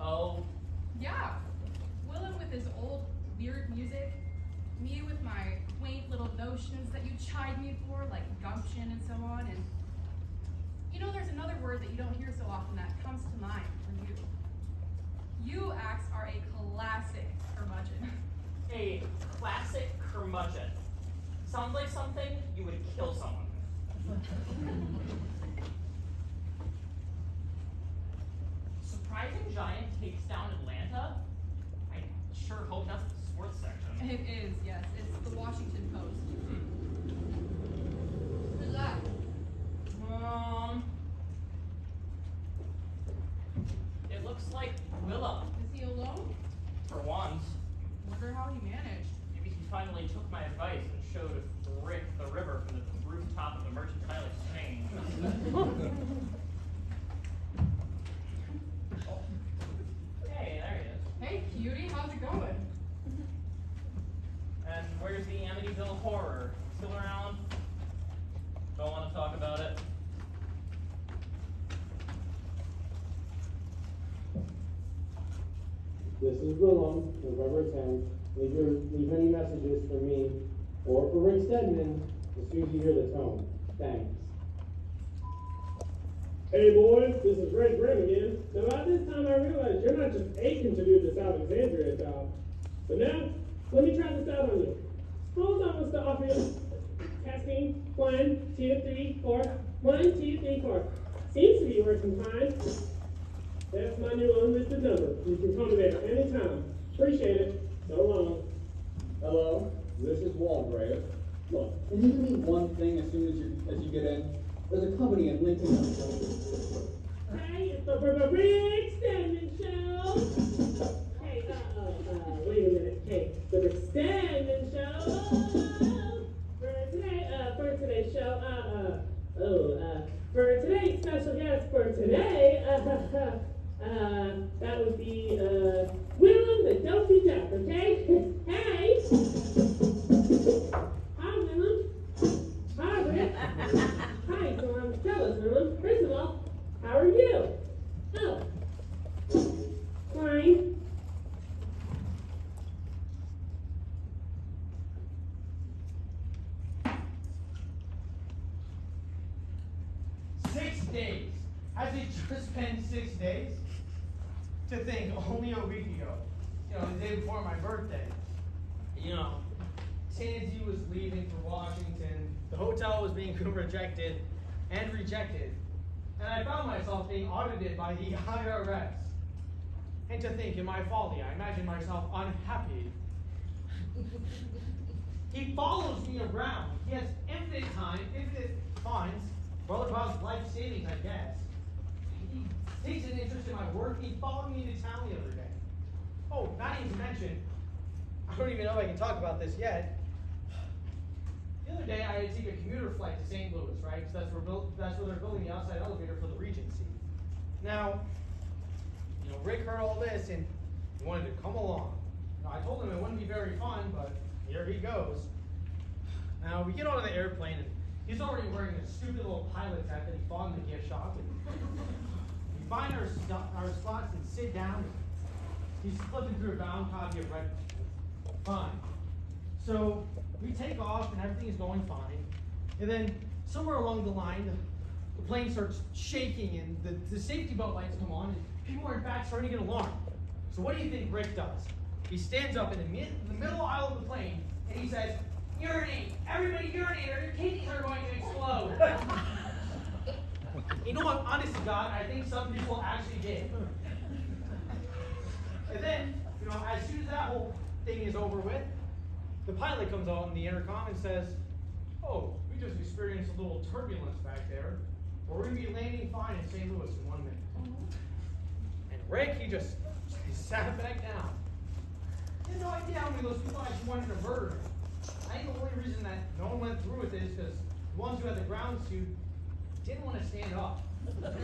Oh? Yeah. Willem with his old, weird music. Me with my quaint little notions that you chide me for, like gumption and so on. And you know, there's another word that you don't hear so often that comes to mind for you. You acts are a classic curmudgeon. A classic curmudgeon. Sounds like something you would kill someone with. Surprising Giant takes down Atlanta? I sure hope that's the sports section. It is, yes. It's the Washington Post. Who's that? It looks like Willem. Is he alone? For once. Wonder how he managed. Maybe he finally took my advice and showed Rick the river from the rooftop of the Mercantile Exchange. Oh. Hey, there he is. Hey, cutie, how's it going? And where's the Amityville Horror? Still around? Don't want to talk about it. This is Willem, November 10th. Leave any messages for me or for Rick Stedman as soon as you hear the tone. Thanks. Hey boys, this is Red Grimm again. So about this time I realized you're not just aching to do this Alexandria job. So now, let me try this out on you. Suppose I was to offer you testing 1, 2, 3, 4. 1, 2, 3, 4. Seems to be working fine. That's my new unlisted number. You can come there anytime. Appreciate it. So long. Hello, this is Walgrave. Look, can you do me one thing as soon as you get in? There's a company in Lincoln. Hey, it's the Rick Stedman Show. Hey, wait a minute. Hey, the Rick Stedman Show. For today's show, for today's special guest for today, that would be, Willem the Dopey Duck, okay? Hey! Hi, Willem. Hi, Rick. Hi, so tell us, Willem. First of all, how are you? Oh. Fine. 6 days. Has it just been 6 days? To think, only a week ago, the day before my birthday, Tansy was leaving for Washington, the hotel was being rejected, and I found myself being audited by the IRS. And to think, in my folly, I imagined myself unhappy. He follows me around. He has infinite time, infinite funds, well about life savings, I guess. He takes an interest in my work. He followed me into town the other day. Oh, not even to mention, I don't even know if I can talk about this yet. The other day, I had to take a commuter flight to St. Louis, right? Because that's where they're building the outside elevator for the Regency. Now, Rick heard all this and he wanted to come along. Now, I told him it wouldn't be very fun, but here he goes. Now, we get onto the airplane and he's already wearing a stupid little pilot's hat that he bought in the gift shop. We find our spots and sit down. He's flipping through a bound copy of Red. Fine. So we take off and everything is going fine. And then somewhere along the line, the plane starts shaking and the safety belt lights come on and people are in fact starting to get alarmed. So what do you think Rick does? He stands up in the middle aisle of the plane and he says, "Urinate! Everybody urinate or your kidneys are going to explode." You know what, honest to God, I think some people actually did. And then, as soon as that whole thing is over with, the pilot comes on the intercom and says, "Oh, we just experienced a little turbulence back there. We're going to be landing fine in St. Louis in 1 minute." And Rick, he sat back down. He had no idea how many of those people actually wanted to murder him. I think the only reason that no one went through with it is because the ones who had the ground suit didn't want to stand up. That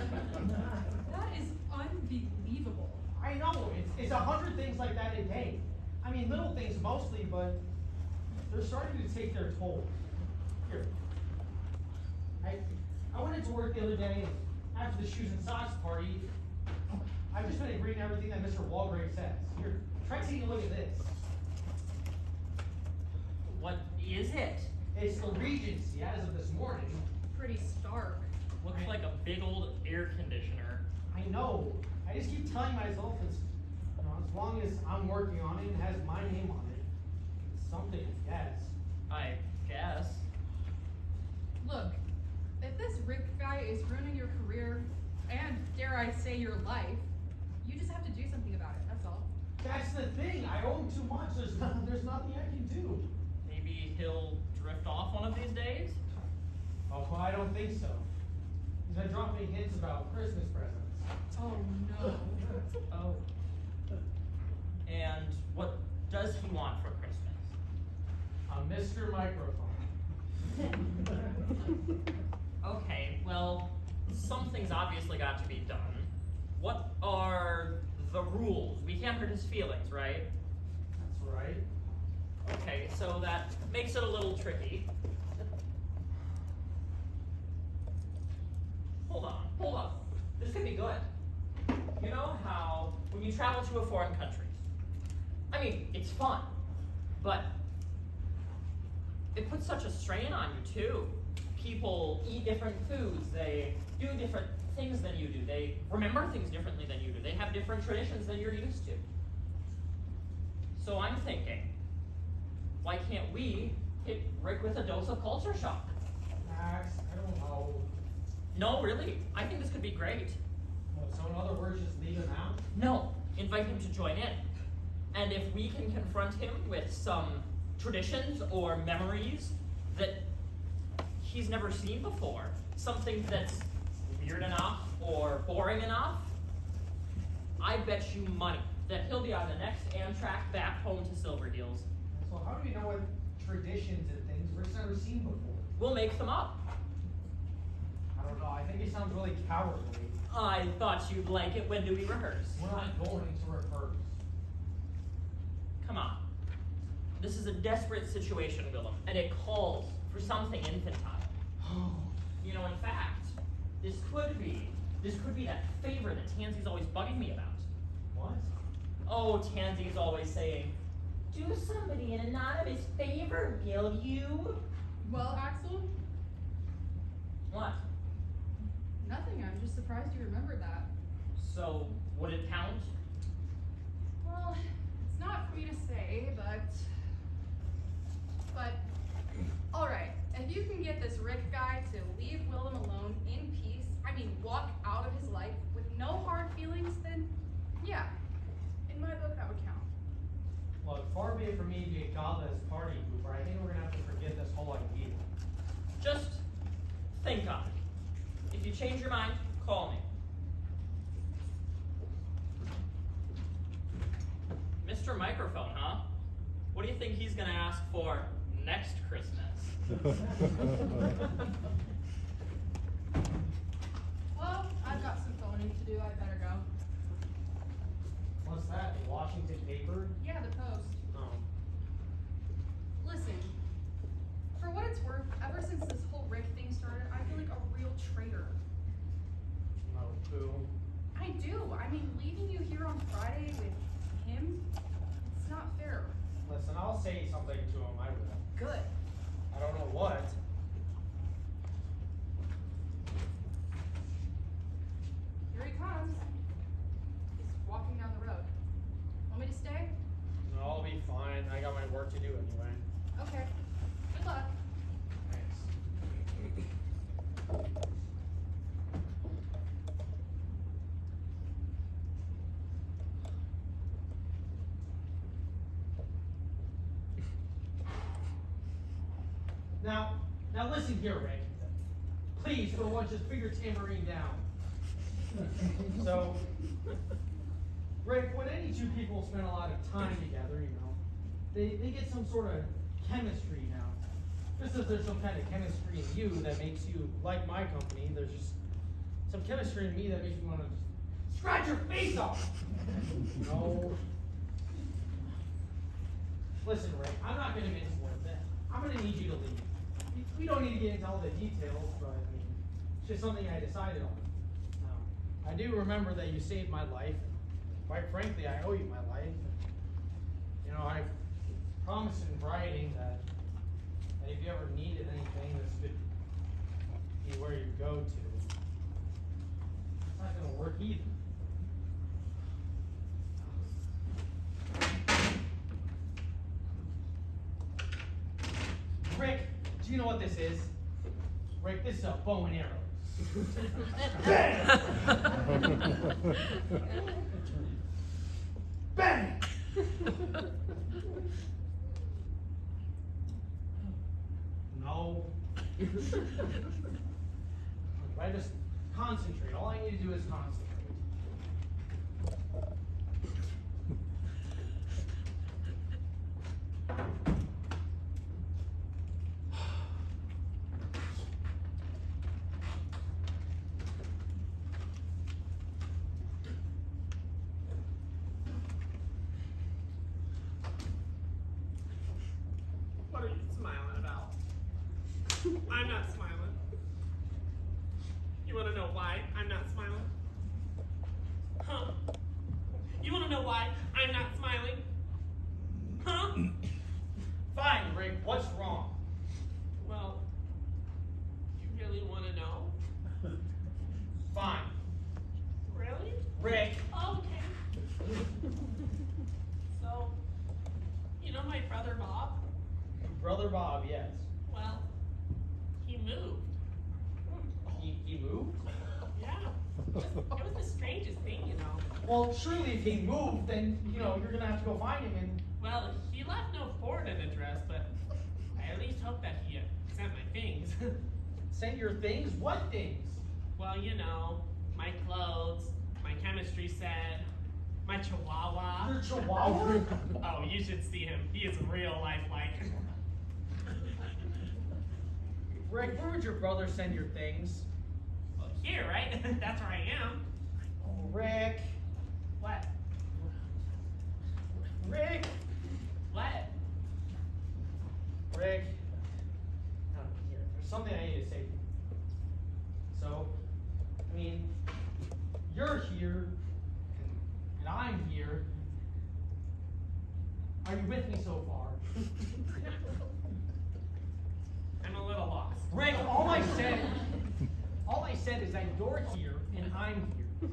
is unbelievable. I know, it's 100 things like that a day. I mean, little things mostly, but they're starting to take their toll. Here. I went into work the other day, and after the shoes and socks party, I've just been reading everything that Mr. Walgrave says. Here, try taking a look at this. What is it? It's the Regency as of this morning. Pretty stark. Looks like a big old air conditioner. I know. I just keep telling myself it's, as long as I'm working on it and has my name on it, it's something, I guess. I guess. Look, if this Rick guy is ruining your career, and dare I say your life, you just have to do something about it, that's all. That's the thing. I owe him too much. There's nothing I can do. Maybe he'll drift off one of these days? Oh, well, I don't think so. He's been dropping hints about Christmas presents. Oh no. Oh. And what does he want for Christmas? A Mr. Microphone. Okay, well, something's obviously got to be done. What are the rules? We can't hurt his feelings, right? That's right. Okay, so that makes it a little tricky. Hold on. This could be good. You know how when you travel to a foreign country, I mean, it's fun, but it puts such a strain on you too. People eat different foods, they do different things than you do, they remember things differently than you do, they have different traditions than you're used to. So I'm thinking, why can't we hit Rick with a dose of culture shock? Max, I don't know. No, really, I think this could be great. So in other words, just leave him out? No, invite him to join in. And if we can confront him with some traditions or memories that he's never seen before, something that's weird enough or boring enough, I bet you money that he'll be on the next Amtrak back home to Silver Heels. So how do we know what traditions and things Rick's never seen before? We'll make them up. I don't know. I think it sounds really cowardly. I thought you'd like it. When do we rehearse? We're not going to rehearse. Come on. This is a desperate situation, Willem, and it calls for something infantile. You know, in fact, this could be that favor that Tansy's always bugging me about. What? Oh, Tansy's always saying, do somebody an anonymous favor, will you? Well, Axel, What? nothing. I'm just surprised you remembered that. So, would it count? Well, it's not for me to say, but all right. If you can get this Rick guy to leave Willem alone in peace, I mean, walk out of his life with no hard feelings, then yeah, in my book that would count. Look, far be it from me to be a godless party pooper. I think we're gonna have to forget this whole idea. Just think on it. If you change your mind, call me. Mr. Microphone, huh? What do you think he's gonna ask for next Christmas? Well, I've got some phoning to do. I better go. What's that? Washington paper? Yeah, the Post. Oh. Listen, for what it's worth, ever since this whole Rick thing started, I feel like a real traitor. No, who? I do. I mean, leaving you here on Friday with him, it's not fair. Listen, I'll say something to him. I will. Good. I don't know what. Here he comes. He's walking down the road. Want me to stay? No, I'll be fine. I got my work to do anyway. Okay. Good luck. Thanks. Now listen here, Rick. Please, for once, just put your tambourine down. So, Rick, when any two people spend a lot of time together, you know, they get some sort of chemistry now. Just as there's some kind of chemistry in you that makes you like my company, there's just some chemistry in me that makes you want to just scratch your face off. No. Listen, Rick, I'm not going to mince words. I'm going to need you to leave. We don't need to get into all the details, but I mean, it's just something I decided on. I do remember that you saved my life. Quite frankly, I owe you my life. You know, I promised in writing that if you ever needed anything, this could be where you go to. It's not gonna work either. Rick, do you know what this is? Rick, this is a bow and arrow. Bang! Bang! No. If I just concentrate, all I need to do is concentrate. What are you smiling about? I'm not smiling. You wanna know why I'm not smiling? Huh? You wanna know why I'm not smiling? Huh? Fine, Rick, what's wrong? Well, you really wanna know? Fine. Really? Rick, Okay. So, you know my brother Bob? Brother Bob, yes. Well, he moved. He moved? Yeah. It was the strangest thing, you know. Well, surely if he moved, then, you know, you're gonna have to go find him and... Well, he left no forwarded address, but I at least hope that he sent my things. Send your things? What things? Well, you know, my clothes, my chemistry set, my chihuahua. Your chihuahua? Oh, you should see him. He is real lifelike. Rick, where would your brother send your things? Well, here, right? That's where I am. Oh, Rick. What? Rick. What? Rick. Oh, here. There's something I need to say to you. So, I mean, you're here, and I'm here. Are you with me so far? I'm a little lost. Rick, all I said is that you're here and I'm here.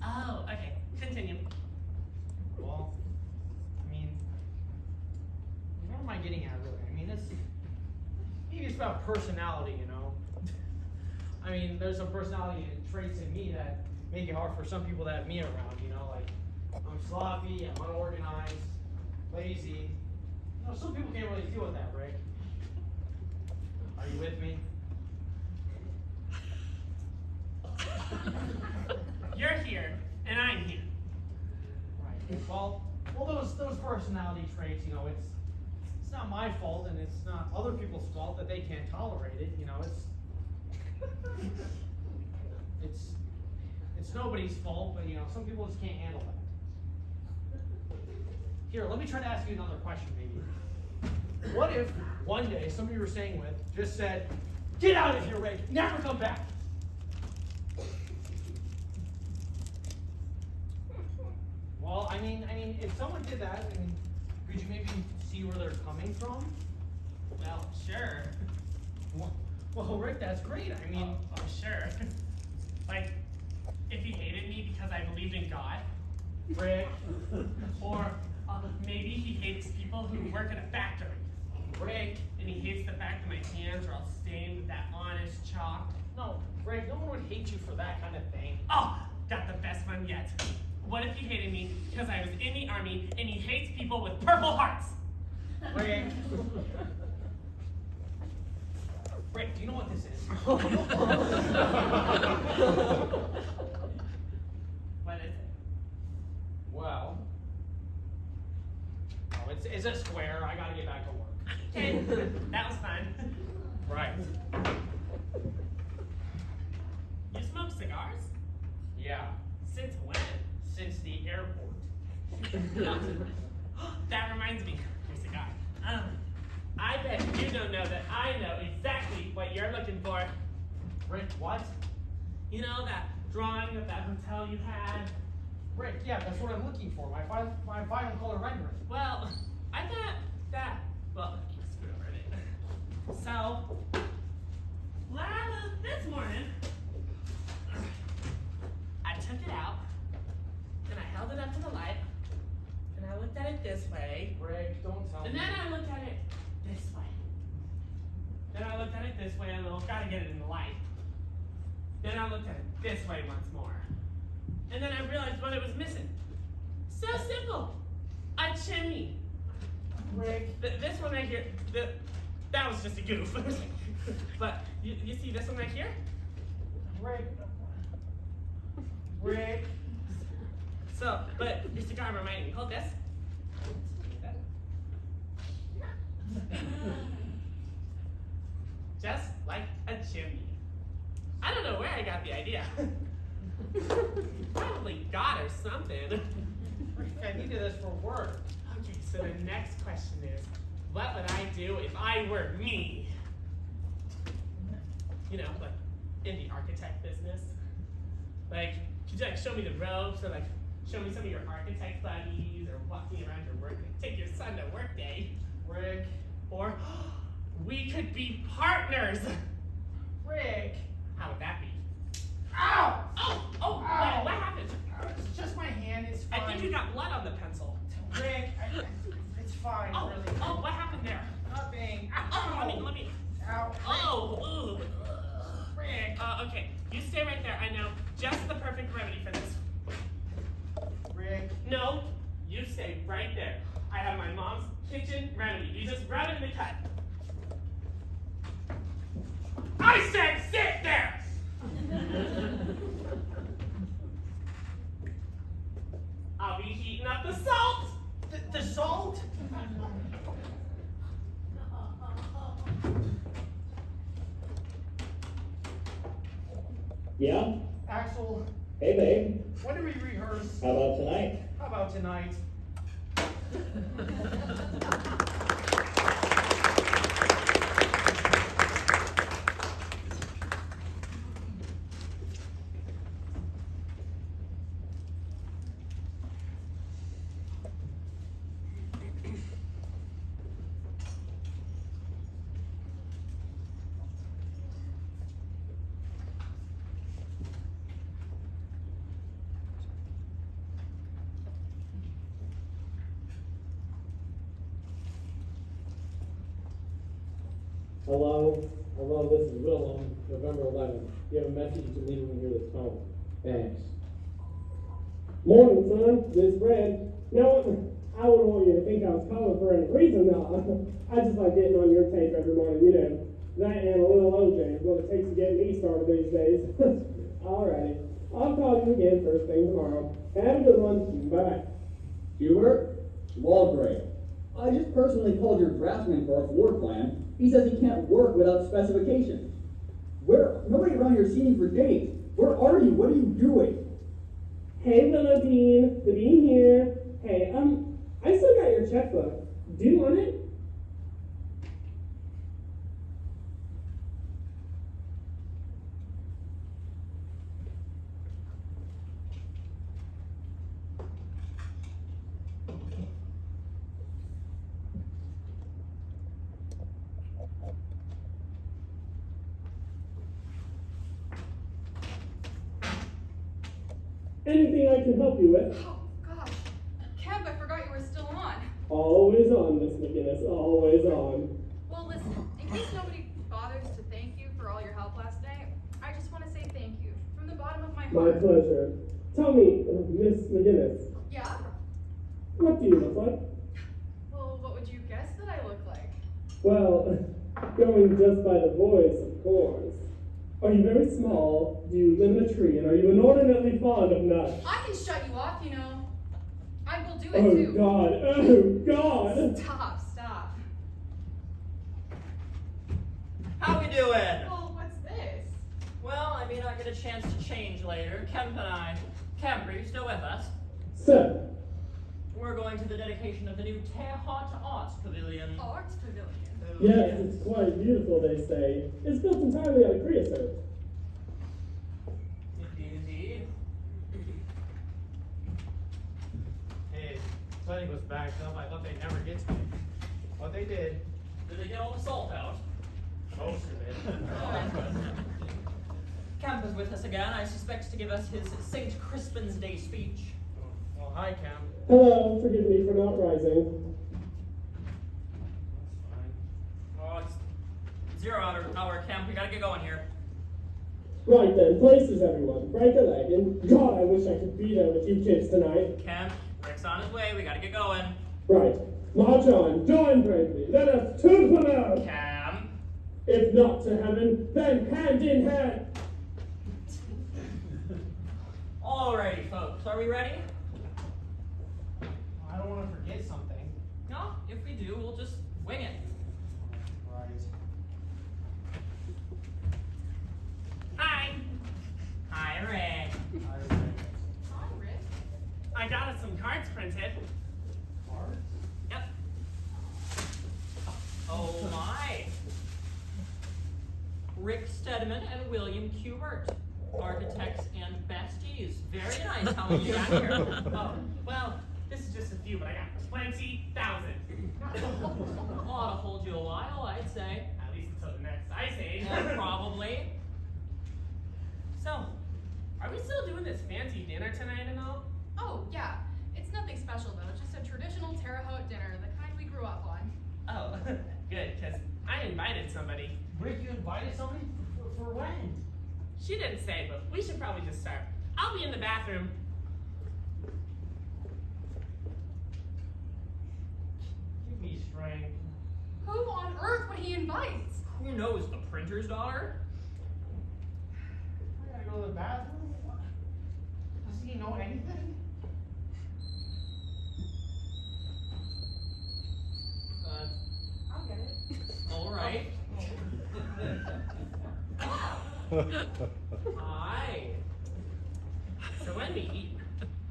Oh, okay. Continue. Well, I mean, what am I getting at really? I mean, maybe it's about personality, you know? I mean, there's some personality traits in me that make it hard for some people that have me around, you know? Like, I'm sloppy, I'm unorganized, lazy. You know, some people can't really deal with that, Rick. Are you with me? You're here, and I'm here. Right. Well, those personality traits, you know, it's not my fault, and it's not other people's fault that they can't tolerate it. You know, it's nobody's fault, but you know, some people just can't handle that. Here, let me try to ask you another question, maybe. What if one day somebody you were staying with just said, "Get out of here, Rick! Never come back." Well, I mean, if someone did that, I mean, could you maybe see where they're coming from? Well, sure. Well, Rick, that's great. I mean, Oh, sure. Like, if he hated me because I believed in God, Rick, or maybe he hates people who work in a factory. Rick, And he hates the fact that my hands are all stained with that honest chalk. no, Rick, no one would hate you for that kind of thing. Oh, got the best one yet. What if he hated me because I was in the army and he hates people with purple hearts? Rick. Rick, do you know what this is? What is it? Well, oh, it's a square. I gotta get back to work. Okay, that was fun. Right. You smoke cigars? Yeah. Since when? Since the airport. That reminds me. Here's a guy. I bet you don't know that I know exactly what you're looking for. Rick, what? You know, that drawing of that hotel you had? Rick, yeah, that's what I'm looking for. My final color rendering. Well, I thought that, well, screw over it. So, this morning, I took it out, and I held it up to the light, and I looked at it this way, Rick, don't tell and me. then I looked at it this way. Then I looked at it this way, and I gotta get it in the light. Then I looked at it this way once more. And then I realized what it was missing. So simple. A chimney. Rick. This one right here, that was just a goof. But you see this one right here? Rick. Rick. So, but your cigar reminded me. Hold this. Just like a chimney. I don't know where I got the idea. Probably God or something. Rick, I needed this for work. Okay, so the next question is, what would I do if I were me? You know, like in the architect business. Like, could you like show me the ropes, or like show me some of your architect buddies, or walk me around your work, like, take your son to work day? Rick. Or we could be partners. Rick. How would that be? Ow! Oh, Ow! wait, what happened? It's just my hand, it's fine. I think you got blood on the pencil. Rick, it's fine, Oh, really. oh, what happened there? Nothing. Oh, let me. Ow. Oh, ooh. Rick. Okay, you stay right there. I know just the perfect remedy for this. Rick. No, you stay right there. I have my mom's kitchen remedy. You just rub it in the cut. I said sit there! I'll be heating up the salt! The salt? Yeah? Axel, Hey, babe. when do we rehearse? How about tonight? How about tonight? Hello, this is Willem, November 11th. You have a message to leave when you hear the tone. Thanks. Morning, son. This is Fred. Now, I wouldn't want you to think I was calling for any reason, no. I just like getting on your tape every morning, you know. That and a little OJ is what it takes to get me started these days. Alrighty. I'll call you again first thing tomorrow. Have a good one. Bye. Hubert, Walgrave. I just personally called your draftsman for a floor plan. He says he can't work without specifications. Nobody around here seen you for days. Where are you? What are you doing? Hey, Willow Dean. The Dean here. Hey, I still got your checkbook. Do you want it? Anything I can help you with? Oh, gosh. Kev, I forgot you were still on. Always on, Miss McGinnis. Always on. Well, listen, in case nobody bothers to thank you for all your help last night, I just want to say thank you from the bottom of my My heart. pleasure. Tell me, Miss McGinnis, Yeah? what do you look like? Well, what would you guess that I look like? Well, going just by the voice, of course. Are you very small? Do you live in a tree? And are you inordinately fond of nuts? I can shut you off, you know. I will do it Oh, too. God. Oh, God. Stop. How we doing? Well, what's this? Well, I may not get a chance to change later. Kemp and I. Kemp, are you still with us? So, We're going to the dedication of the new Terre Haute Arts Pavilion. Arts Pavilion. yes, it's quite beautiful, they say. It's built entirely out of creosote. sledding was backed up. I thought they'd never get to me. But they did. Did they get all the salt out? Most of it. Camp is with us again. I suspect to give us his St. Crispin's Day speech. Well, hi, Cam. Hello, forgive me for not rising. That's fine. Oh, it's 0 hour camp. We gotta get going here. Right then, places everyone. Break a leg, and God, I wish I could be there with you kids tonight. Camp, Rick's on his way. We gotta get going. Right. March on, join bravely. Let us to below. Cam. If not to heaven, then hand in hand. Alrighty, folks. Are we ready? I don't want to forget something. No, if we do, we'll just wing it. Right. Hi. Hi, Rick. I read Hi, Rick. I got us some cards printed. cards. Yep. Oh my. Rick Stedman and William Kubert, architects and besties. Very nice. How many you got here? Oh, well, this is just a few, but I got 20,000. Ought to hold you a while, I'd say. At least until the next ice age. Yeah, probably. So, are we still doing this fancy dinner tonight and all? Oh, yeah. It's nothing special, though. It's just a traditional Terre Haute dinner, the kind we grew up on. Oh, good, because I invited somebody. Rick, you invited somebody for when? She didn't say, but we should probably just start. I'll be in the bathroom. Give me strength. Who on earth would he invite? Who knows, the printer's daughter? I gotta go to the bathroom? Does he know anything? I'll get it. Alright. Hi. So when we eat,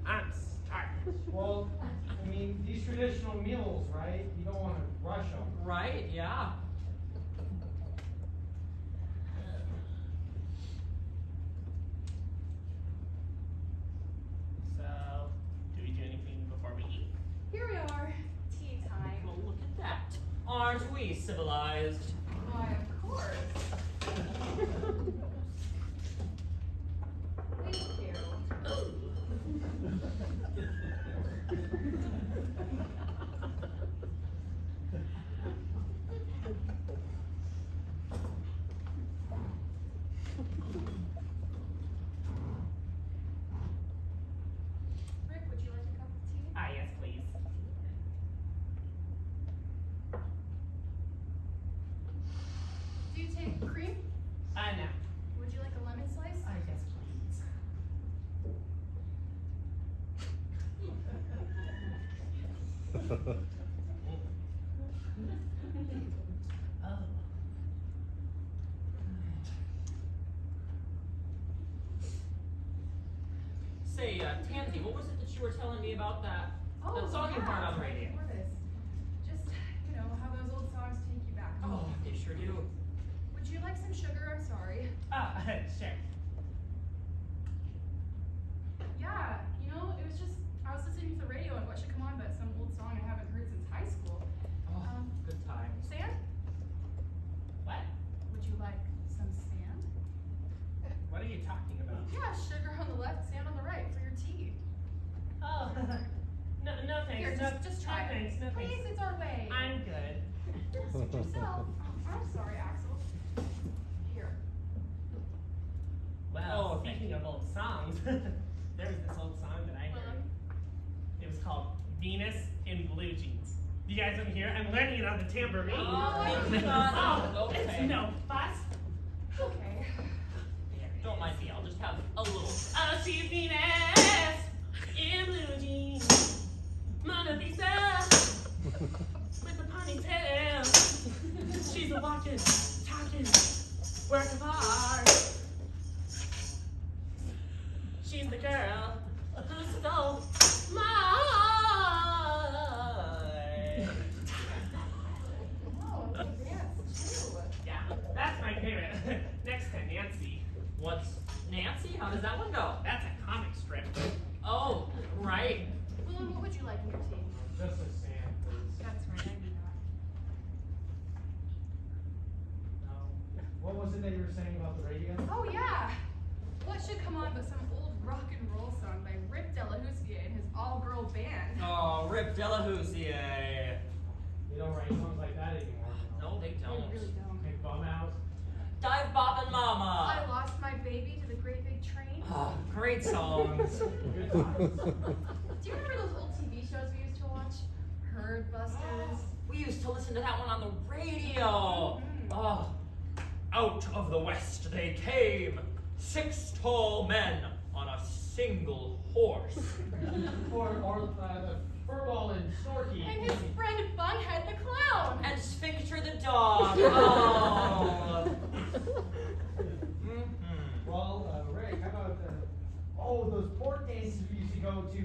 I'm starving. Well, I mean, these traditional meals, right? You don't want to rush them. Right, yeah. So, do we do anything before we eat? Here we are. Tea time. Well, look at that. Aren't we civilized? Why, of course. Thank you. Rick, would you like a cup of tea? Ah, yes, please. Do you take cream? No. Would you like a lemon slice? Ah, yes, please. Oh. Say, Tansy, what was it that you were telling me about that song you heard on the radio? What is? Just, you know, how those old songs take you back. Oh, they sure do. Would you like some sugar? I'm sorry. Sure. Yeah, you know, it was just, I was listening to the radio and what should come on but some old song I haven't heard since high school. Oh, good times. Sand? What? Would you like some sand? What are you talking about? Yeah, sugar on the left, sand on the right for your tea. Oh, no thanks. Here, no, just try no it. thanks, no Please, thanks. it's our way. I'm good. Suit yourself. I'm sorry, Axel. Here. Well, Oh, thank speaking of old songs, there was this old song that I heard. It was called Venus in Blue Jeans. You guys want to hear it? I'm learning it on the tambourine. Oh, it's not. Oh, Okay. it's no fuss. Okay. There it Don't is. mind me, I'll just have a little. Oh, she's Venus in blue jeans. Mona Lisa with a ponytail. She's a walking, talking work of art. She's the girl who stole my heart. Oh, yes, too. Yeah, that's my favorite. Next to Nancy. What's Nancy? How does that one go? That's a comic strip. Oh, right. Well, what would would you like in your tea? Just a sand, please. That's right, I knew that. No. What was it that you were saying about the radio? Oh yeah! What should come on but some old rock and roll song by Rick Delahousier and his all-girl band? Oh, Rip Delahousier. They don't write songs like that anymore. No, they They don't. really don't. Make Bum Out. Dive Boppin' I Mama. lost my baby to the great big train. Oh, great songs. Good times. Do you remember those old TV shows we used to watch? Herd Busters. We used to listen to that one on the radio. Oh, out of the west they came, 6 tall men on a single horse. Or the Furball and Snorky. And his friend Bunhead the clown. And Sphincter the dog. Oh. Well, Rick, how about those pork dances we used to go to?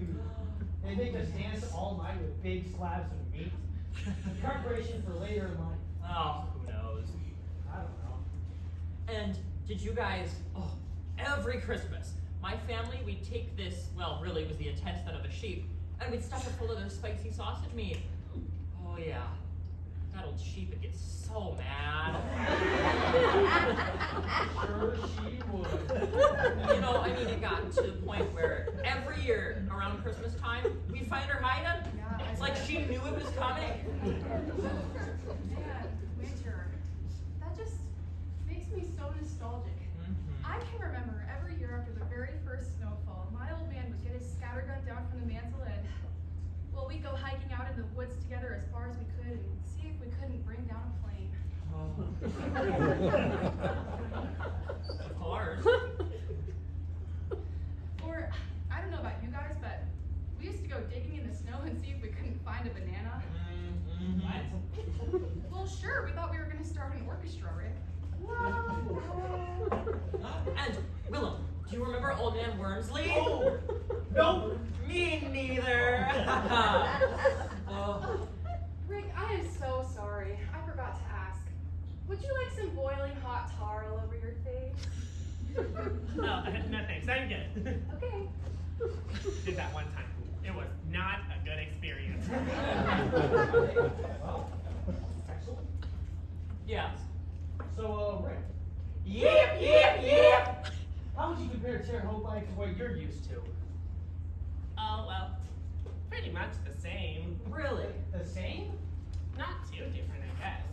They make us dance all night with big slabs of meat. In preparation for later in life. Oh, who knows? I don't know. And did you guys, every Christmas, my family, we'd take this, well, really it was the intestine of a sheep, and we'd stuff it full of their spicy sausage meat. Oh yeah, that old sheep would get so mad. Sure she would. You know, I mean, it got to the point where every year around Christmas time, we'd find her hiding. Yeah, It's like she knew it was coming. Man, winter. That just makes me so nostalgic. I can remember every year after the very first snowfall, my old man would get his scattergun down from the mantle and, well, we'd go hiking out in the woods together as far as we could and see if we couldn't bring down a plane. Of course. Or, I don't know about you guys, but we used to go digging in the snow and see if we couldn't find a banana. What? Well, sure, we thought we were going to start an orchestra, Rick. And Willem, do you remember Old Man Wormsley? Oh, nope. Me neither. Rick, I am so sorry. I forgot to ask. Would you like some boiling hot tar all over your face? No thanks, I'm good. Okay. Did that one time. It was not a good experience. Well, excellent. Yes. So, Rick, Yip, yip, yip. how would you compare Terre Haute life to what you're used to? Oh, well, pretty much the same. Really? The same? Not too different, I guess.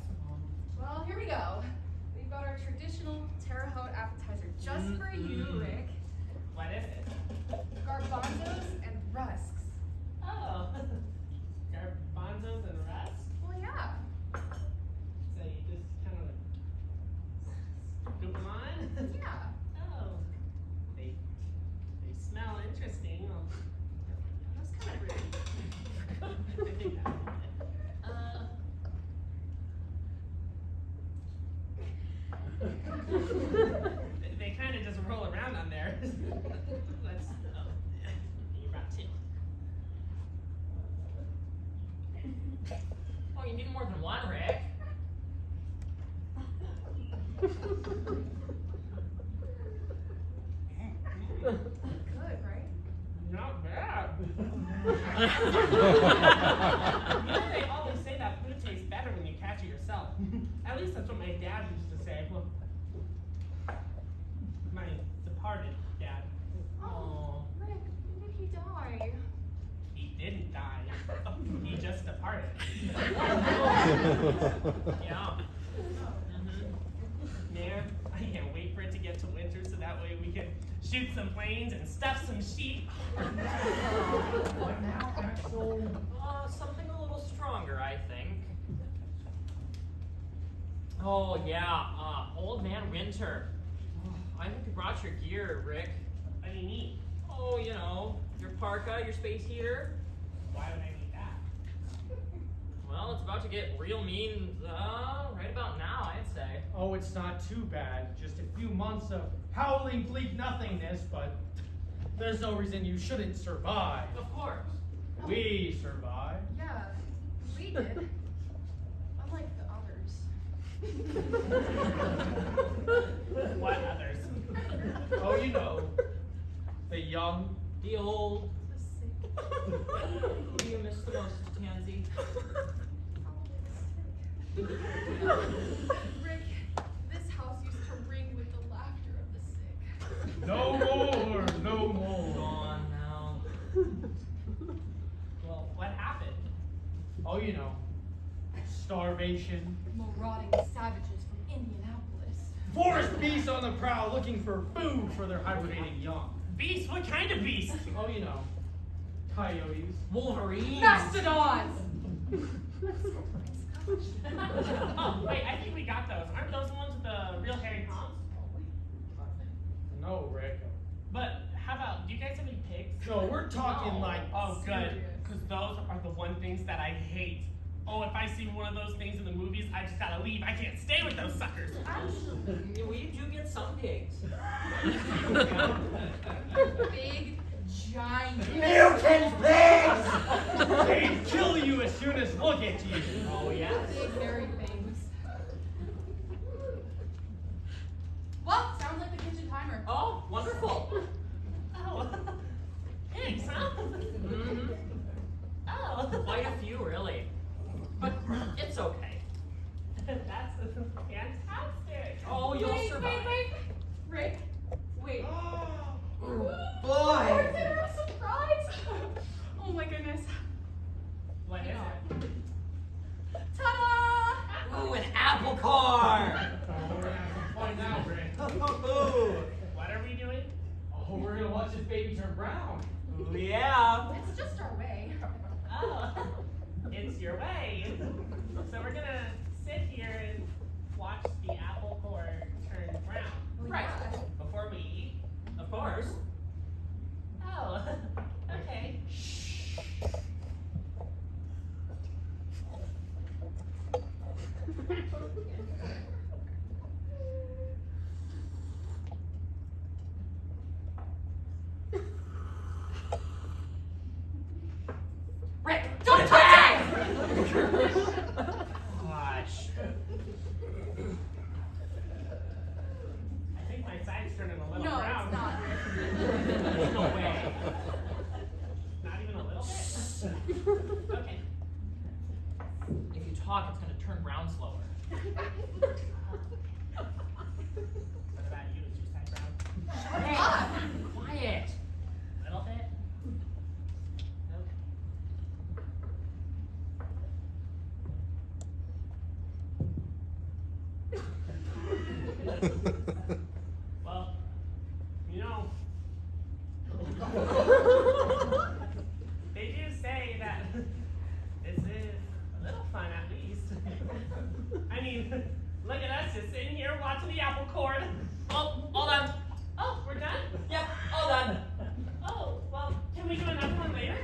Well, here we go. We've got our traditional Terre Haute appetizer just for you, Rick. What is it? Garbanzos and rusks. Oh, garbanzos and rusks? Well, yeah. So you just kind of like scoop them on? Yeah. Oh, they smell interesting. That's kind of rude. I think that. They kind of just roll around on there. Let's. You're about to. Oh, you need more than one, Rick. Good, right? Not bad. They always say that food tastes better when you catch it yourself. At least that's what my dad used to say. Well, my departed dad. Oh, Rick, when did he die? He didn't die. He just departed. Yeah. Man, I can't wait for it to get to winter so that way we can shoot some planes and stuff some sheep. What now, Axel? Something a little stronger, I think. Oh, yeah, Old Man Winter. I hope you brought your gear, Rick. What do you need? Oh, you know, your parka, your space heater. Why would I need that? Well, it's about to get real mean, right about now, I'd say. Oh, it's not too bad. Just a few months of howling bleak nothingness, but there's no reason you shouldn't survive. Of course. We survived. Yeah, we did. Unlike the others. What others? Oh, you know, the young. The old. The sick. Who do you miss the most, Tansy? Rick, this house used to ring with the laughter of the sick. No more, no Go more. on now. Well, what happened? Oh, you know, starvation. Marauding savages from Indianapolis. Forest beasts on the prowl looking for food for their hibernating young. Beast? What kind of beast? Oh, you know, coyotes. Wolverine. Mastodons! Oh, wait, I think we got those. Aren't those the ones with the real hairy palms? No, Rick. But how about, do you guys have any pigs? No, we're talking No. like. Oh, good. Serious. Because those are the one things that I hate. Oh, if I see one of those things in the movies, I just gotta leave. I can't stay with those suckers. Actually, we do get some pigs. Big, giant. Mutant pigs! They'd kill you as soon as look at you. Oh, yes. Big, hairy things. Well, sounds like the kitchen timer. Oh, wonderful. Oh, pigs, huh? Mhm. Oh, Quite a few, really. But it's okay. That's fantastic. Oh, you'll wait, survive. wait. Rick, wait. Boy! Is there a surprise? Oh my goodness. What is it? Ta-da! Ooh, an apple car! Oh, we're gonna have some fun now, Rick. Ooh, What are we doing? Oh, we're gonna watch this baby turn brown. ooh, yeah. It's just our way. Oh, it's your way. So we're gonna sit here and watch the apple core turn brown. Right. Yeah. Before we eat. Of course. Oh, okay. Rick, don't touch it! Gosh. I think my side's turning a little No, brown. it's not. There's no way. Not even a little bit? Okay. If you talk, it's gonna turn brown slower. What about you? Is your side brown? Hey, quiet. A little bit? Okay. Well, you know, they do say that this is a little fun at least. I mean, look at us just sitting here watching the apple cord. Oh, all done. Oh, we're done? Yep, all done. Oh, well, can we do another one later?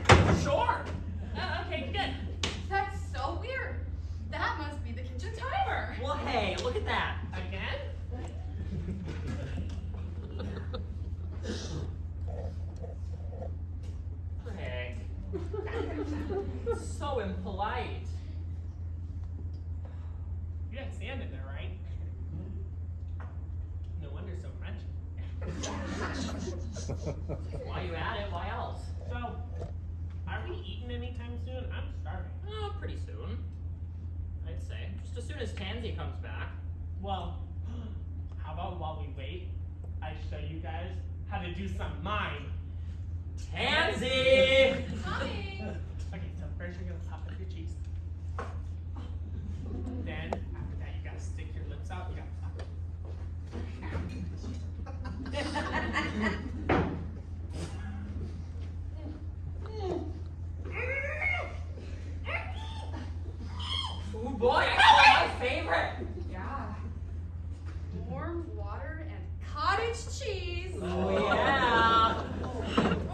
Sure. Okay, good. That's so weird. That must be the kitchen timer. Well, hey, look at that. Again? Rick. So impolite. You had sand in there, right? No wonder so crunchy. While you at it, why else? So, are we eating anytime soon? I'm starving. Oh, pretty soon. I'd say. Just as soon as Tansy comes back. Well, how about while we wait, I show you guys how to do some mime. Tansy! Coming. Okay, so first you're gonna pop up your cheeks. Then, after that, you gotta stick your lips out. You gotta pop it. Ooh, boy, I got my favorite. Yeah. Warm water and cottage cheese. Oh, yeah.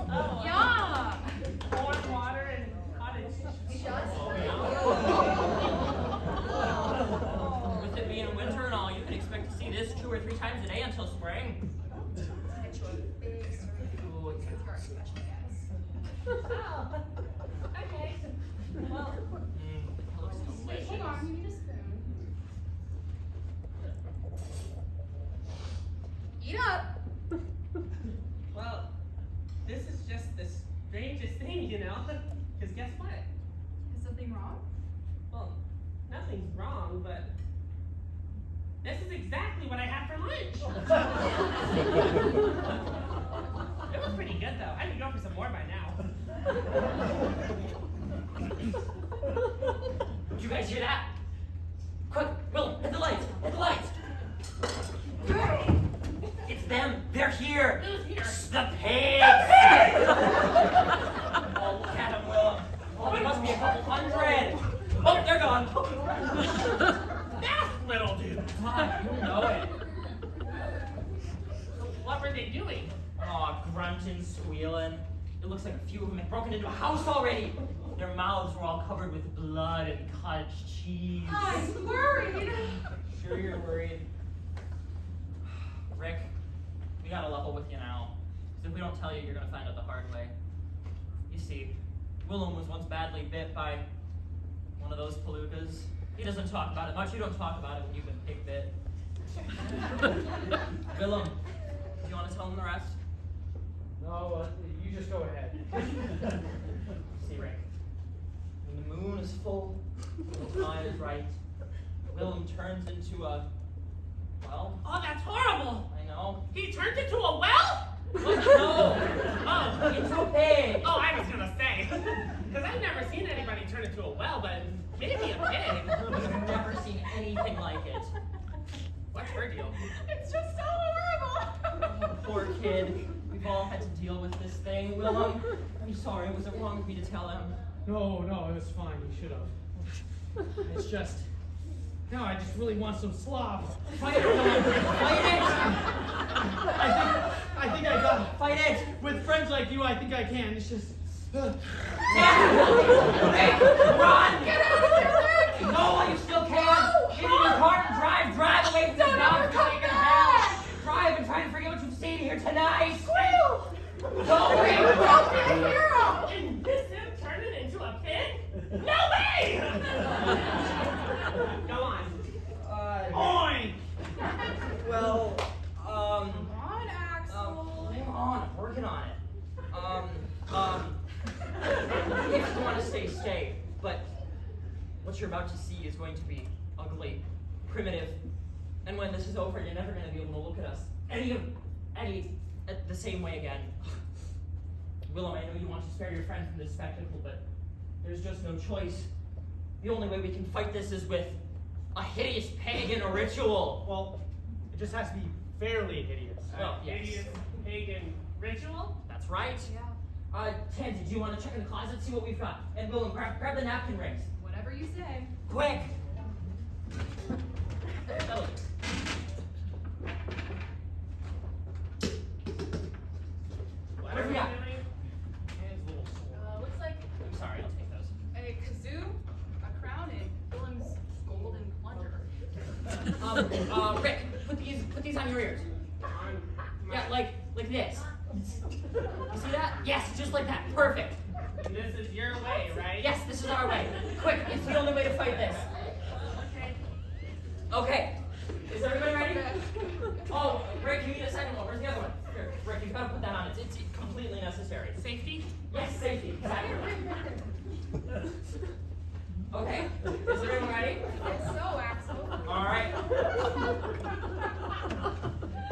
Oh, Yum. warm water and cottage cheese. Just With it being winter and all, you can expect to see this 2 or 3 times a day until spring. get you a big serving. Ooh, It's for our special guests. Oh, okay. Well, that looks Wait, delicious. hold on. You need a spoon. Eat up. well, this is just this strangest thing, you know? Because guess what? Is something wrong? Well, nothing's wrong, but this is exactly what I had for lunch. It was pretty good, though. I could go for some more by now. Did you guys hear that? Quick, Will, hit the lights, hit the lights. It's them, they're here. Who's here? The pigs. Oh, look at them, Will. Oh, there must be a couple hundred. Oh, they're gone. That little dude. You know it. What were they doing? Oh, grunting, squealing. It looks like a few of them had broken into a house already. Their mouths were all covered with blood and cottage cheese. I'm worried. Sure you're worried. Rick, we gotta level with you now. Because if we don't tell you, you're gonna find out the hard way. You see, Willem was once badly bit by one of those palookas. He doesn't talk about it much. You don't talk about it when you've been pig bit. Willem, do you want to tell him the rest? No, you just go ahead. See, Rick, when the moon is full, when the time is right, Willem turns into a, well, Oh, that's horrible. I know. He turned into a well? What? No! Oh. Into a pig! Oh, I was gonna say. Because I've never seen anybody turn into a well, but maybe a pig. I've never seen anything like it. What's her deal? It's just so horrible. Oh, poor kid. We've all had to deal with this thing. Willem, I'm sorry. Was it wrong of me to tell him? No, it was fine. You should have. It's just. No, I just really want some slop. Fight it, Willem! Fight it! I think I got it. Fight it! With friends like you, I think I can. It's just. Dad! Rick, run! Get out of here, Rick! No, while you still can! Get in your car and drive! Drive away from this Don't dog ever you're come taking back! back! Drive and try to forget what you've seen here tonight! Squeal! Go, Rick! Don't be a hero! And this him turn it into a pig? No way! Go on. Oink! Well, Come on, Axel. hang on, I'm working on it. If you want to stay. But what you're about to see is going to be ugly, primitive, and when this is over, you're never going to be able to look at us the same way again. Willem, I know you want to spare your friend from this spectacle, but there's just no choice. The only way we can fight this is with a hideous pagan ritual. Well, it just has to be fairly hideous. Well, yes. Hideous pagan ritual? That's right. Yeah. Tansy, do you want to check in the closet, see what we've got? And Willem, grab the napkin rings. Whatever you say. Quick! That'll do. What What are do we we got? doing? Hands a little sore. Looks like I'm sorry, I'll take those. a kazoo, a crown, and Willem's golden plunger. Rick, put these on your ears. Yeah, like this. You see that? Yes, just like that. Perfect. And this is your way, right? Yes, this is our way. Quick, it's the only way to fight this. Okay. Is everybody ready? Oh, Rick, you need a second one. Where's the other one? Here, Rick, you've got to put that on. It's completely necessary. Safety? Yes, safety. Exactly. Okay. Is everyone ready? So, Axel. All right.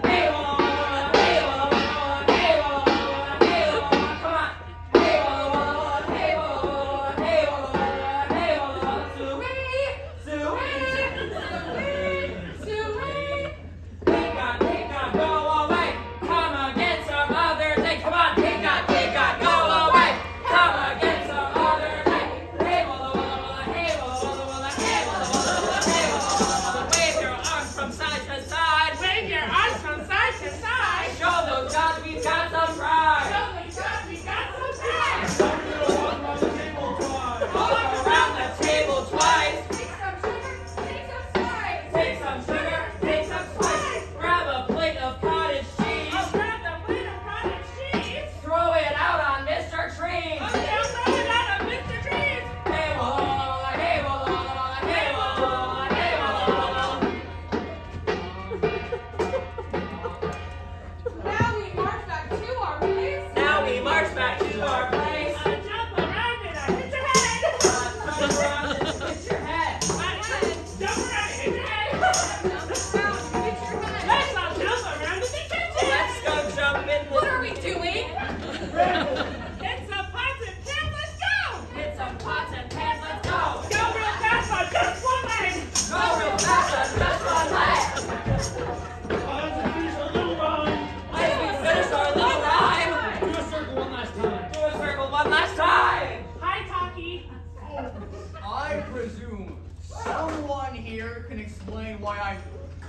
Hey, come on. Hey, Pig God, go away. Come again some other day. Come on, Pig God, go away. Come again some other day. Hey, walla, walla, walla, hey, walla, walla, walla, hey, walla, walla, walla, hey,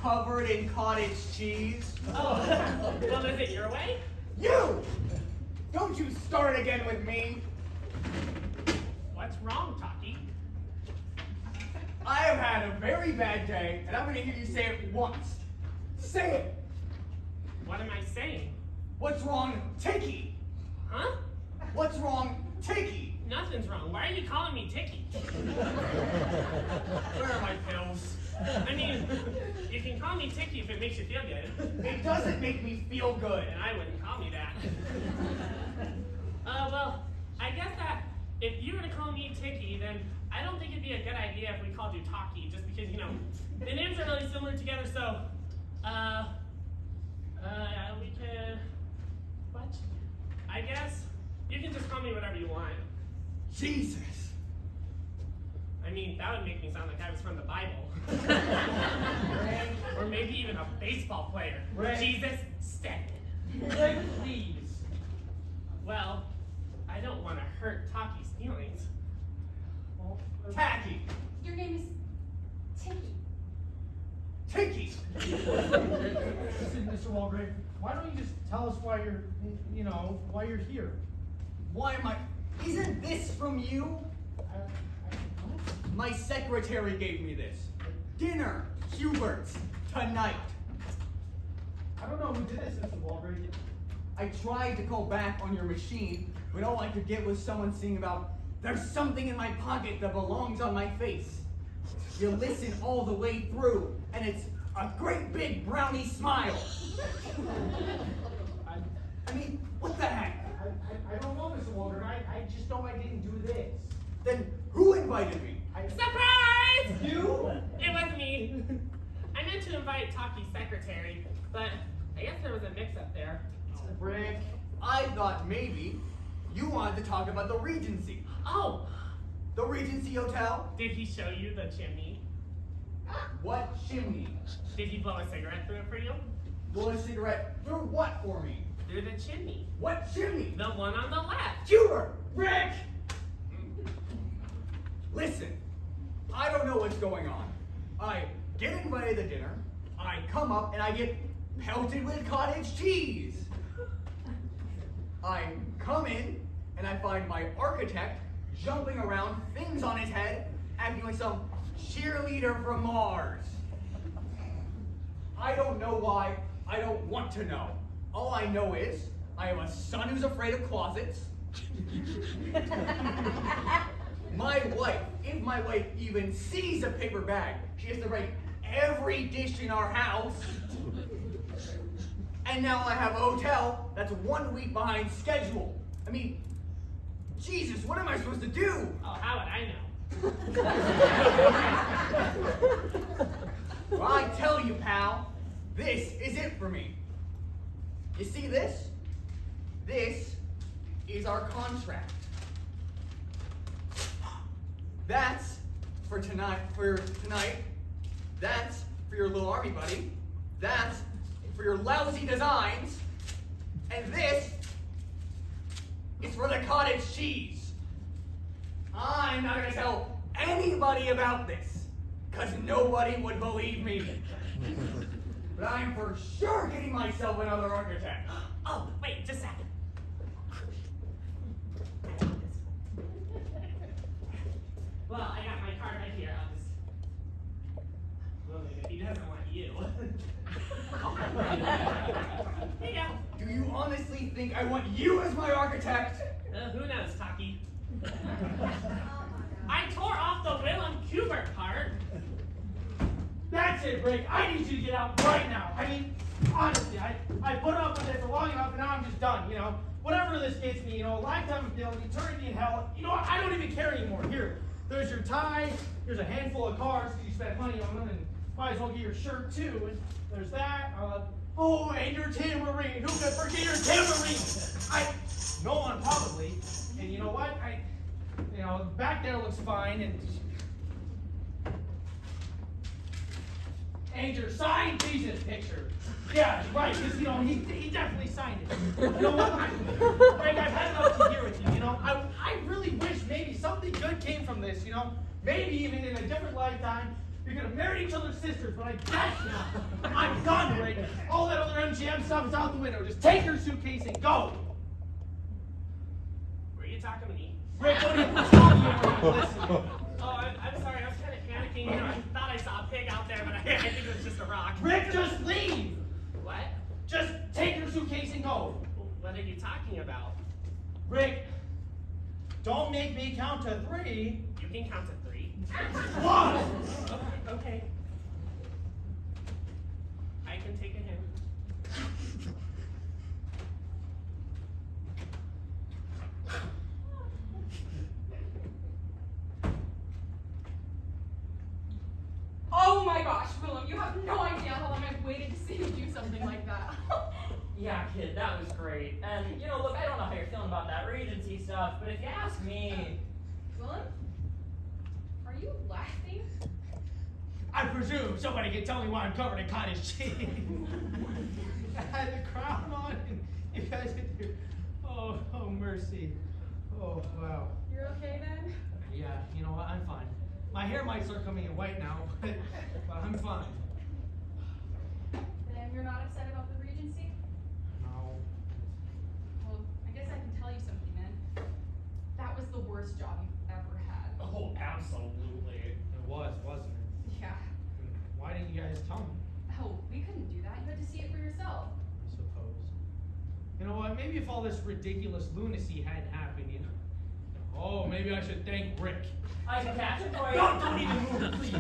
covered in cottage cheese. Oh, well, is it your way? You! Don't you start again with me. What's wrong, Taki? I have had a very bad day, and I'm going to hear you say it once. Say it. What am I saying? What's wrong, Tiki? Huh? What's wrong, Tiki? Nothing's wrong. Why are you calling me Tiki? Where are my pills? I mean, you can call me Tiki if it makes you feel good. It doesn't make me feel good. And I wouldn't call me that. Well, I guess that if you were to call me Tiki, then I don't think it'd be a good idea if we called you Taki, just because, you know, the names are really similar together, so, we could, what? I guess you can just call me whatever you want. Jesus. I mean, that would make me sound like I was from the Bible. Or maybe even a baseball player. Rick. Jesus Stedman. Rick, please. Well, I don't want to hurt Taki's feelings. Well, Tacky. Your name is Tiki. Tiki. listen, Mr. Walgrave, why don't you just tell us why you're here? Why am I... Isn't this from you? My secretary gave me this. Dinner, Hubert's, tonight. I don't know who did this, Mr. Walgrave. I tried to call back on your machine, but all I could get was someone singing about, there's something in my pocket that belongs on my face. You listen all the way through, and it's a great big brownie smile. I mean, what the heck? I don't know, Mr. Walgrave. I just know I didn't do this. Then who invited me? Surprise! You? It was me. I meant to invite Taki's secretary, but I guess there was a mix-up there. Rick, I thought maybe you wanted to talk about the Regency. Oh, The Regency Hotel? did he show you the chimney? What chimney? Did he blow a cigarette through it for you? Blow a cigarette through what for me? Through the chimney. What chimney? The one on the left. Hubert! Rick! Listen, I don't know what's going on. I get invited to dinner, I come up and I get pelted with cottage cheese. I come in and I find my architect jumping around, things on his head, acting like some cheerleader from Mars. I don't know why, I don't want to know. All I know is, I have a son who's afraid of closets. My wife, if my wife even sees a paper bag, she has to write every dish in our house. And now I have a hotel that's 1 week behind schedule. I mean, Jesus, what am I supposed to do? Oh, how would I know? Well, I tell you, pal, this is it for me. You see this? This is our contract. That's for tonight. That's for your little army buddy. That's for your lousy designs. And this is for the cottage cheese. I'm not gonna tell anybody about this, because nobody would believe me. But I'm for sure getting myself another architect. Oh, wait, just a second. Well, I got my card right here. I'll just. Well, if he doesn't want you. Here you go. Do you honestly think I want you as my architect? Who knows, Taki? I tore off the Willem Kubert part. That's it, Rick. I need you to get out right now. I mean, honestly, I put up with it for long enough and now I'm just done, you know? Whatever this gets me, you know, a lifetime of guilt, eternity in hell, you know what? I don't even care anymore. Here, there's your tie, here's a handful of cards because you spent money on them, and might as well get your shirt too. And there's that. Oh, and your tambourine. Who could forget your tambourine? No one probably. And you know what? Back there looks fine, and your signed Jesus picture. Yeah, right, because, you know, he definitely signed it. You know what? Frank, I've had enough to hear with you, you know? I really wish maybe something good came from this, you know? Maybe even in a different lifetime, You're gonna marry each other's sisters, but I guess not. I'm done, Rick. All that other MGM stuff is out the window. Just take your suitcase and go. Were you talking to me? Rick, what are you talking about? Listen. Oh, I'm sorry. I was kind of panicking. You know, I thought I saw a pig out there, but I think it was just a rock. Rick, just leave. What? Just take your suitcase and go. What are you talking about? Rick, don't make me count to 3. You can count to 3. One. Okay. I can take a hint. Oh my gosh, Willem, you have no idea how long I've waited to see you do something like that. Yeah, kid, that was great. And, you know, look, I don't know how you're feeling about that Regency stuff, but if you ask me... Willem? Are you laughing? I presume somebody can tell me why I'm covered in cottage cheese. I had the crown on, and you guys get your... Oh, mercy. Oh, wow. You're okay then? Yeah, you know what? I'm fine. My hair might start coming in white now, but I'm fine. Then you're not upset about the Regency? No. Well, I guess I can tell you something then. That was the worst job you've ever had. Oh, absolutely. It was, wasn't it? Yeah. Why didn't you guys tell me? Oh, we couldn't do that. You had to see it for yourself. I suppose. You know what? Maybe if all this ridiculous lunacy hadn't happened, you know. Oh, maybe I should thank Rick. I can catch it for you. Don't even move, please.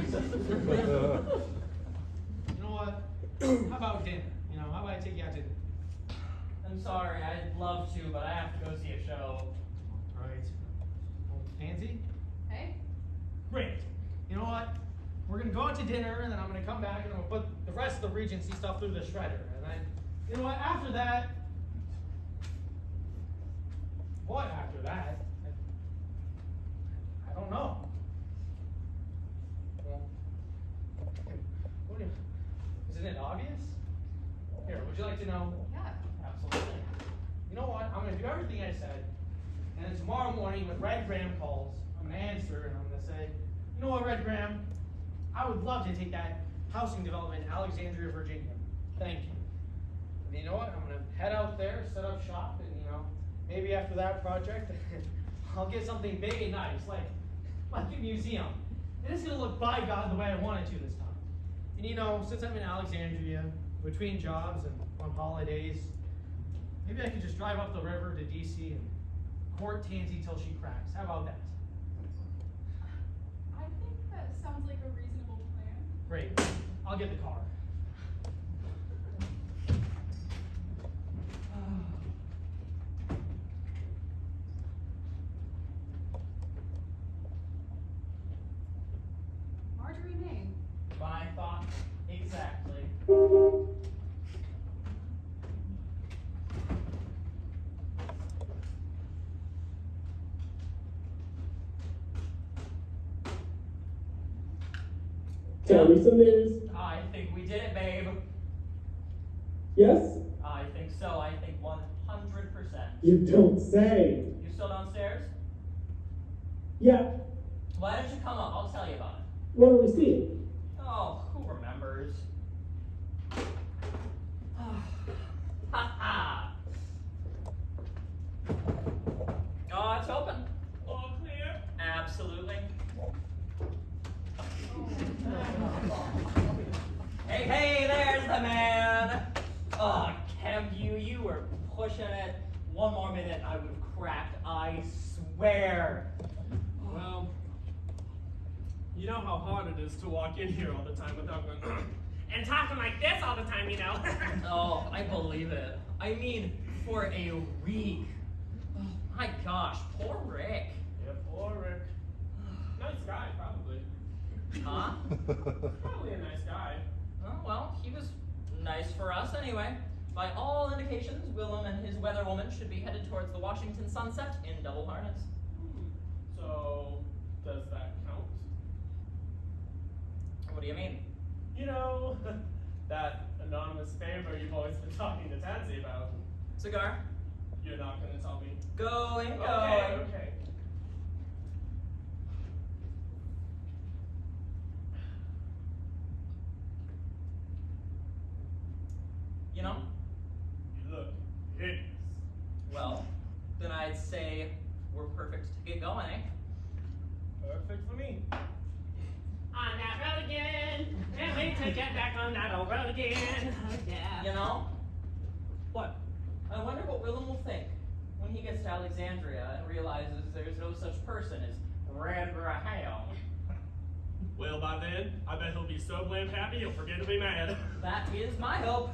You know what? How about dinner? You know, how about I take you out to dinner? I'm sorry, I'd love to, but I have to go see a show. Right. Well, Pansy? Hey? Great. You know what? We're gonna go out to dinner, and then I'm gonna come back and I'm gonna put the rest of the Regency stuff through the shredder. And then, you know what? After that. What after that? I don't know. Well, isn't it obvious? Here, would you like to know? Yeah. Absolutely. You know what? I'm gonna do everything I said, and then tomorrow morning when Red Graham calls, I'm gonna answer and I'm gonna say, you know what, Red Graham? I would love to take that housing development in Alexandria, Virginia. Thank you. And you know what? I'm gonna head out there, set up shop, and you know, maybe after that project, I'll get something big and nice, like a museum. And it's gonna look by God the way I want it to this time. And you know, since I'm in Alexandria, between jobs and on holidays, maybe I could just drive up the river to DC and court Tansy till she cracks. How about that? I think that sounds like a reasonable plan. Great. I'll get the car. Marjorie Main. My thoughts, exactly. Tell me some news. I think we did it, babe. Yes? I think so. I think 100%. You don't say. You still downstairs? Yeah. Why don't you come up? I'll tell you about it. What are we seeing? Oh, who remembers? Ha ha! Oh, it's open. All clear? Absolutely. Hey, hey, there's the man! Oh, Kev, you were pushing it. One more minute, I would have cracked, I swear. Well, you know how hard it is to walk in here all the time without going, and talking like this all the time, you know? Oh, I believe it. I mean, for a week. Oh, my gosh, poor Rick. Yeah, poor Rick. Nice guy, probably. Huh? Probably a nice guy. Oh, well, he was nice for us anyway. By all indications, Willem and his weather woman should be headed towards the Washington sunset in double harness. So, does that count? What do you mean? You know, that anonymous favor you've always been talking to Tansy about. Cigar? You're not gonna tell me. Going. Okay. know? You look hideous. Well, then I'd say we're perfect to get going, eh? Perfect for me. On that road again. Can't wait to get back on that old road again. Yeah. You know? What? I wonder what Willem will think when he gets to Alexandria and realizes there's no such person as Red Rahel. Well, by then, I bet he'll be so blam happy he'll forget to be mad. That is my hope.